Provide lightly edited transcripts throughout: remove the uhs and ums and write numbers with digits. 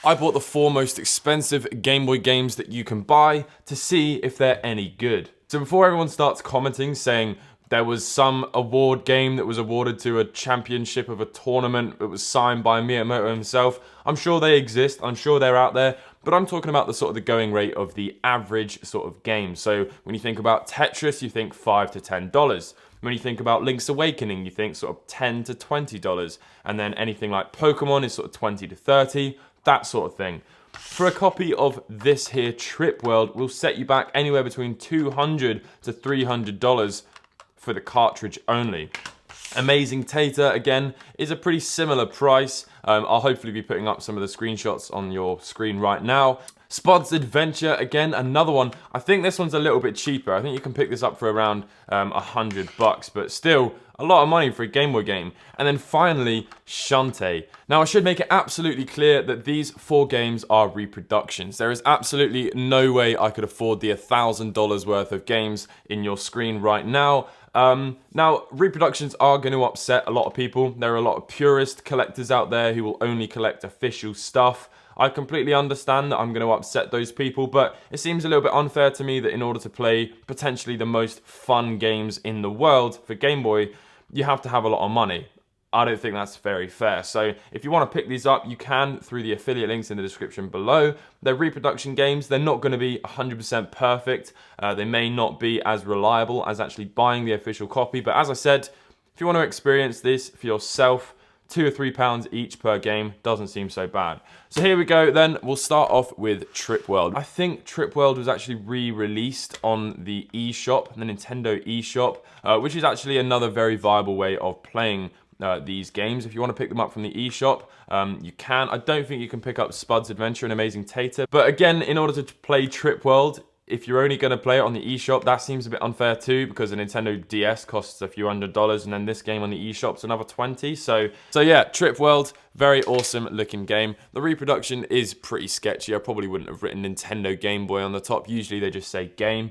I bought the 4 most expensive Game Boy games that you can buy to see if they're any good. So before everyone starts commenting saying there was some award game that was awarded to a championship of a tournament that was signed by Miyamoto himself, I'm sure they exist, I'm sure they're out there, but I'm talking about the sort of the going rate of the average sort of game. So when you think about Tetris, you think $5 to $10. When you think about Link's Awakening, you think sort of $10 to $20. And then anything like Pokemon is sort of 20 to 30, that sort of thing. For a copy of this here Trip World, will set you back anywhere between $200 to $300 for the cartridge only. Amazing Tater, again, is a pretty similar price. I'll hopefully be putting up some of the screenshots on your screen right now. Spuds Adventure, again, another one. I think this one's a little bit cheaper. I think you can pick this up for around $100, but still a lot of money for a Game Boy game. And then finally, Shantae. Now, I should make it absolutely clear that these 4 games are reproductions. There is absolutely no way I could afford the $1,000 worth of games in your screen right now. Now, reproductions are going to upset a lot of people. There are a lot of purist collectors out there who will only collect official stuff. I completely understand that I'm going to upset those people, but it seems a little bit unfair to me that in order to play potentially the most fun games in the world for Game Boy, you have to have a lot of money. I don't think that's very fair. So if you want to pick these up, you can through the affiliate links in the description below. They're reproduction games. They're not going to be 100% perfect. They may not be as reliable as actually buying the official copy. But as I said, if you want to experience this for yourself, £2 or £3 each per game doesn't seem so bad. So here we go then. We'll start off with Trip World. I think Trip World was actually re-released on the eShop, the Nintendo eShop, which is actually another very viable way of playing these games. If you want to pick them up from the eShop, you can. I don't think you can pick up Spuds Adventure and Amazing Tater. But again, in order to play Trip World, if you're only going to play it on the eShop, that seems a bit unfair too, because a Nintendo DS costs a few $100s, and then this game on the eShop's another 20. So yeah, Trip World, very awesome looking game. The reproduction is pretty sketchy. I probably wouldn't have written Nintendo Game Boy on the top. Usually they just say game,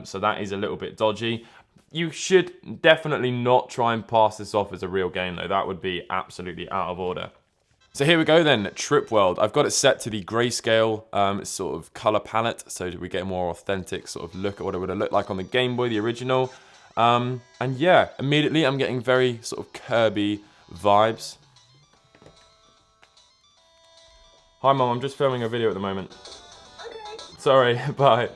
so that is a little bit dodgy. You should definitely not try and pass this off as a real game though. That would be absolutely out of order. So here we go then, Trip World. I've got it set to the grayscale sort of color palette, so we get a more authentic sort of look at what it would have looked like on the Game Boy, the original. And yeah, immediately I'm getting very sort of Kirby vibes. Hi Mom, I'm just filming a video at the moment. Okay. Sorry, bye.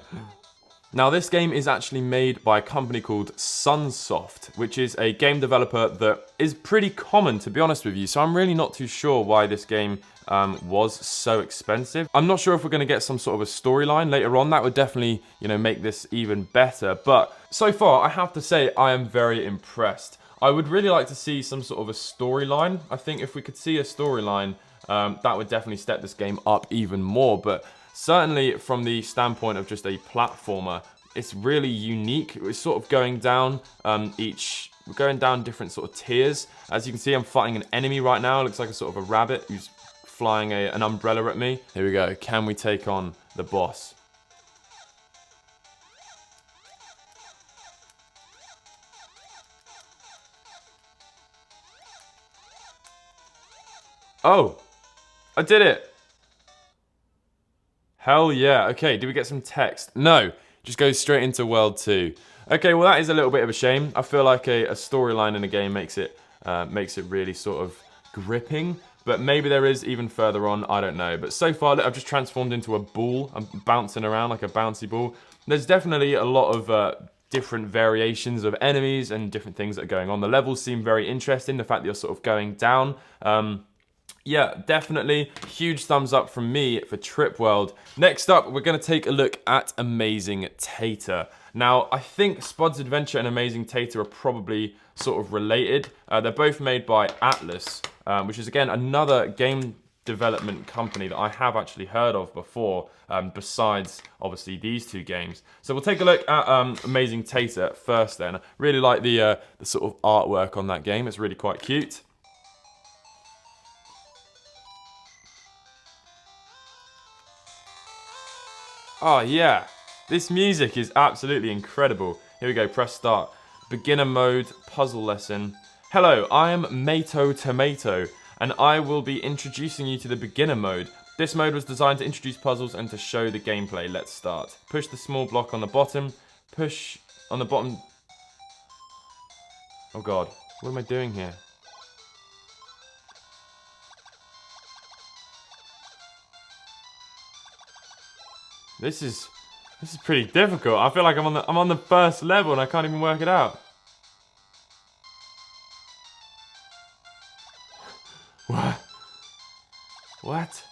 Now this game is actually made by a company called Sunsoft, which is a game developer that is pretty common, to be honest with you. So I'm really not too sure why this game was so expensive. I'm not sure if we're going to get some sort of a storyline later on. That would definitely, you know, make this even better. But so far, I have to say I am very impressed. I would really like to see some sort of a storyline. I think if we could see a storyline, that would definitely step this game up even more. But certainly from the standpoint of just a platformer, it's really unique. It's sort of going down we're going down different sort of tiers. As you can see, I'm fighting an enemy right now. It looks like a sort of a rabbit who's flying an umbrella at me. Here we go. Can we take on the boss? Oh, I did it. Hell yeah. Okay, did we get some text? No, just goes straight into World 2. Okay, well that is a little bit of a shame. I feel like a storyline in a game makes it really sort of gripping. But maybe there is even further on, I don't know. But so far, I've just transformed into a ball. I'm bouncing around like a bouncy ball. There's definitely a lot of different variations of enemies and different things that are going on. The levels seem very interesting, the fact that you're sort of going down. Yeah, definitely huge thumbs up from me for Trip World. Next up, we're going to take a look at Amazing Tater. Now, I think Spuds Adventure and Amazing Tater are probably sort of related. They're both made by Atlas, which is, again, another game development company that I have actually heard of before, besides, obviously, these two games. So we'll take a look at Amazing Tater first then. I really like the sort of artwork on that game. It's really quite cute. Oh yeah, this music is absolutely incredible. Here we go, press start. Beginner mode, puzzle lesson. Hello, I am Mato Tomato, and I will be introducing you to the beginner mode. This mode was designed to introduce puzzles and to show the gameplay. Let's start. Push the small block on the bottom. Push on the bottom. Oh god, what am I doing here? This is pretty difficult. I feel like I'm on the first level and I can't even work it out. What?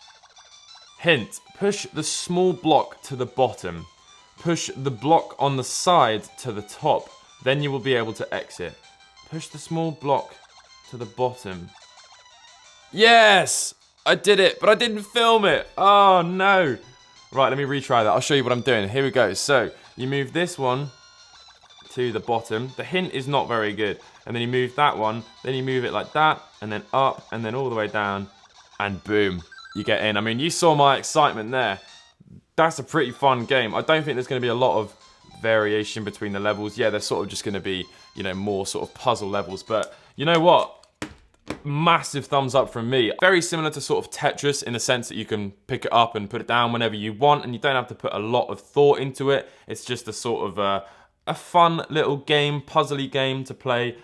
Hint, push the small block to the bottom. Push the block on the side to the top. Then you will be able to exit. Push the small block to the bottom. Yes! I did it, but I didn't film it. Oh no. Right, let me retry that. I'll show you what I'm doing. Here we go. So, you move this one to the bottom. The hint is not very good. And then you move that one. Then you move it like that. And then up. And then all the way down. And boom. You get in. I mean, you saw my excitement there. That's a pretty fun game. I don't think there's going to be a lot of variation between the levels. Yeah, they're sort of just going to be, you know, more sort of puzzle levels. But you know what? Massive thumbs up from me. Very similar to sort of Tetris in the sense that you can pick it up and put it down whenever you want, and you don't have to put a lot of thought into it. It's just a sort of a fun little game, puzzly game to play.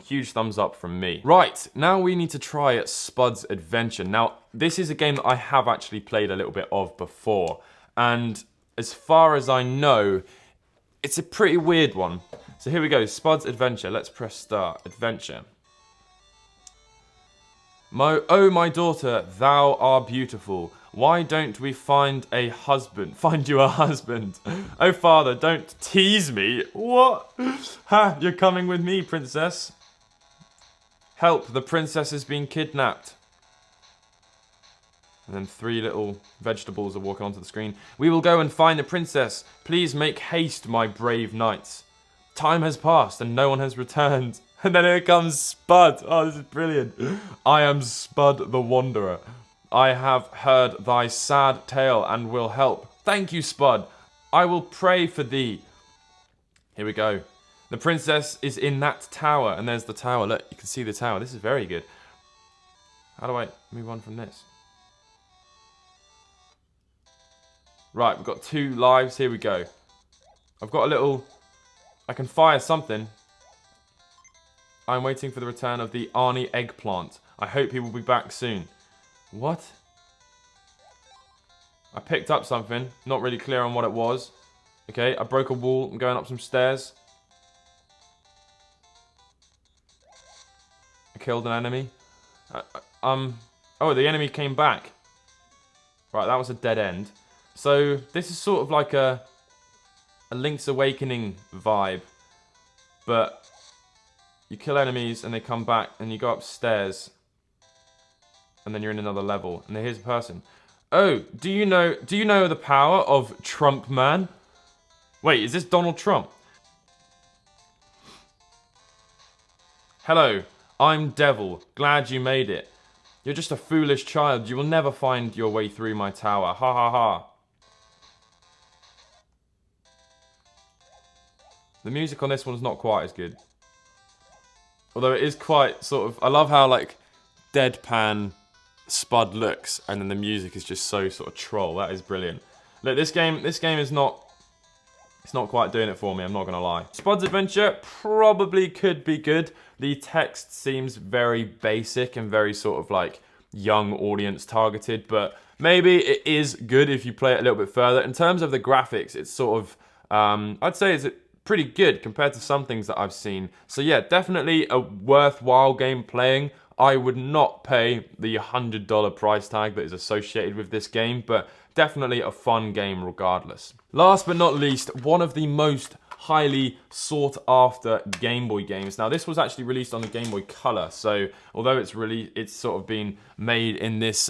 Huge thumbs up from me. Right, now we need to try Spuds Adventure. Now, this is a game that I have actually played a little bit of before, and as far as I know, it's a pretty weird one. So here we go, Spuds Adventure. Let's press start. Adventure. Oh, my daughter, thou art beautiful. Why don't we find you a husband? Oh, father, don't tease me. What? Ha, you're coming with me, princess. Help, the princess is being kidnapped. And then 3 little vegetables are walking onto the screen. We will go and find the princess. Please make haste, my brave knights. Time has passed and no one has returned. And then here comes Spud. Oh, this is brilliant. I am Spud the Wanderer. I have heard thy sad tale and will help. Thank you, Spud. I will pray for thee. Here we go. The princess is in that tower. And there's the tower. Look, you can see the tower. This is very good. How do I move on from this? Right, we've got 2 lives. Here we go. I've got a little... I can fire something. I'm waiting for the return of the Arnie eggplant. I hope he will be back soon. What? I picked up something. Not really clear on what it was. Okay, I broke a wall. I'm going up some stairs. I killed an enemy. Oh, the enemy came back. Right, that was a dead end. So, this is sort of like a Link's Awakening vibe. But... you kill enemies and they come back and you go upstairs and then you're in another level and here's a person. Oh, do you know the power of Trump Man? Wait, is this Donald Trump? Hello, I'm Devil. Glad you made it. You're just a foolish child. You will never find your way through my tower. Ha ha ha. The music on this one's not quite as good. Although it is quite sort of... I love how, like, deadpan Spud looks, and then the music is just so sort of troll. That is brilliant. Look, this game is not... it's not quite doing it for me, I'm not going to lie. Spuds Adventure probably could be good. The text seems very basic and very sort of, like, young audience targeted, but maybe it is good if you play it a little bit further. In terms of the graphics, it's sort of... I'd say it's... pretty good compared to some things that I've seen. So yeah, definitely a worthwhile game playing. I would not pay the $100 price tag that is associated with this game, but definitely a fun game regardless. Last but not least, one of the most highly sought after Game Boy games. Now this was actually released on the Game Boy Color, so although it's sort of been made in this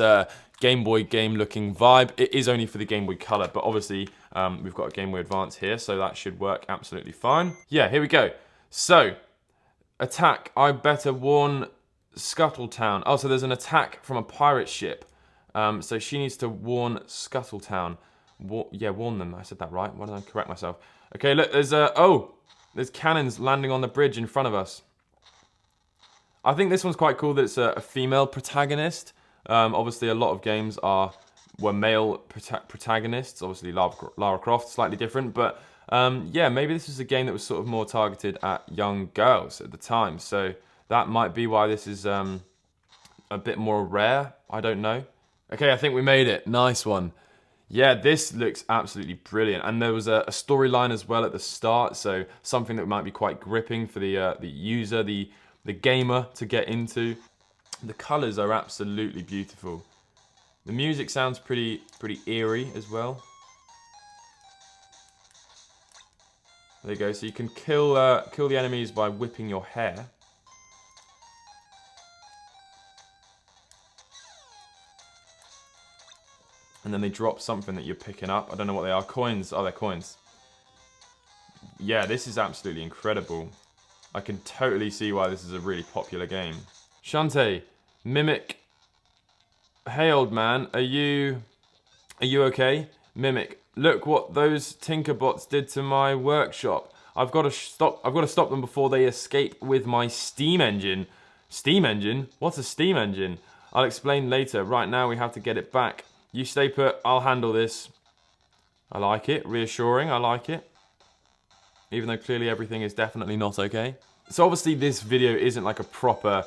Game Boy game looking vibe, it is only for the Game Boy Color, but obviously we've got a Game Boy Advance here, so that should work absolutely fine. Yeah, here we go. So, attack, I better warn Scuttletown. Oh, so there's an attack from a pirate ship. So she needs to warn Scuttletown. Warn them. I said that right. Why did I correct myself? Okay, look, there's cannons landing on the bridge in front of us. I think this one's quite cool that it's a female protagonist. Obviously, a lot of games are were male protagonists. Obviously, Lara Croft, slightly different, but yeah, maybe this was a game that was sort of more targeted at young girls at the time. So that might be why this is a bit more rare. I don't know. Okay, I think we made it. Nice one. Yeah, this looks absolutely brilliant, and there was a storyline as well at the start, so something that might be quite gripping for the user, the gamer to get into. The colours are absolutely beautiful. The music sounds pretty eerie as well. There you go. So you can kill the enemies by whipping your hair. And then they drop something that you're picking up. I don't know what they are. Coins. Oh, they're coins. Yeah, this is absolutely incredible. I can totally see why this is a really popular game. Shantae Mimic. Hey, old man. Are you okay? Mimic. Look what those Tinkerbots did to my workshop. I've got to stop them before they escape with my steam engine. Steam engine? What's a steam engine? I'll explain later. Right now we have to get it back. You stay put, I'll handle this. I like it, reassuring, I like it. Even though clearly everything is definitely not okay. So obviously this video isn't like a proper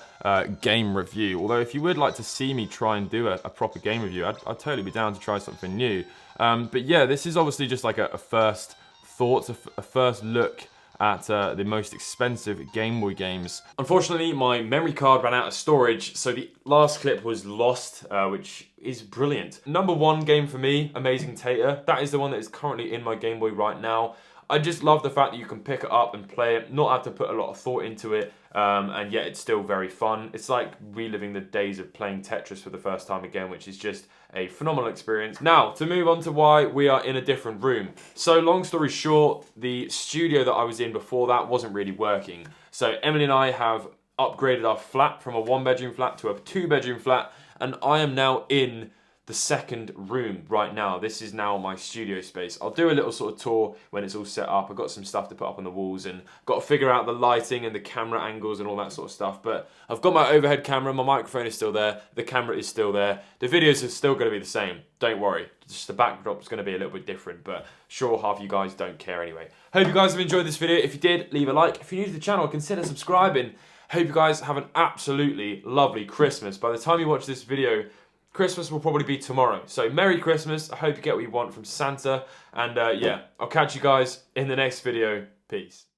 game review. Although if you would like to see me try and do a proper game review, I'd totally be down to try something new. But yeah, this is obviously just like a first thoughts, a first look at the most expensive Game Boy games. Unfortunately, my memory card ran out of storage, so the last clip was lost, which is brilliant. Number one game for me, Amazing Tater. That is the one that is currently in my Game Boy right now. I just love the fact that you can pick it up and play it, not have to put a lot of thought into it, and yet it's still very fun. It's like reliving the days of playing Tetris for the first time again, which is just a phenomenal experience. Now, to move on to why we are in a different room. So long story short, the studio that I was in before that wasn't really working. So Emily and I have upgraded our flat from a 1-bedroom flat to a 2-bedroom flat, and I am now in the second room right now. This is now my studio space. I'll do a little sort of tour when it's all set up. I've got some stuff to put up on the walls and got to figure out the lighting and the camera angles and all that sort of stuff. But I've got my overhead camera, my microphone is still there, the camera is still there. The videos are still going to be the same, don't worry. Just the backdrop's going to be a little bit different, but sure, half of you guys don't care anyway. Hope you guys have enjoyed this video. If you did, leave a like. If you're new to the channel, consider subscribing. Hope you guys have an absolutely lovely Christmas. By the time you watch this video, Christmas will probably be tomorrow. So Merry Christmas. I hope you get what you want from Santa. And yeah, I'll catch you guys in the next video. Peace.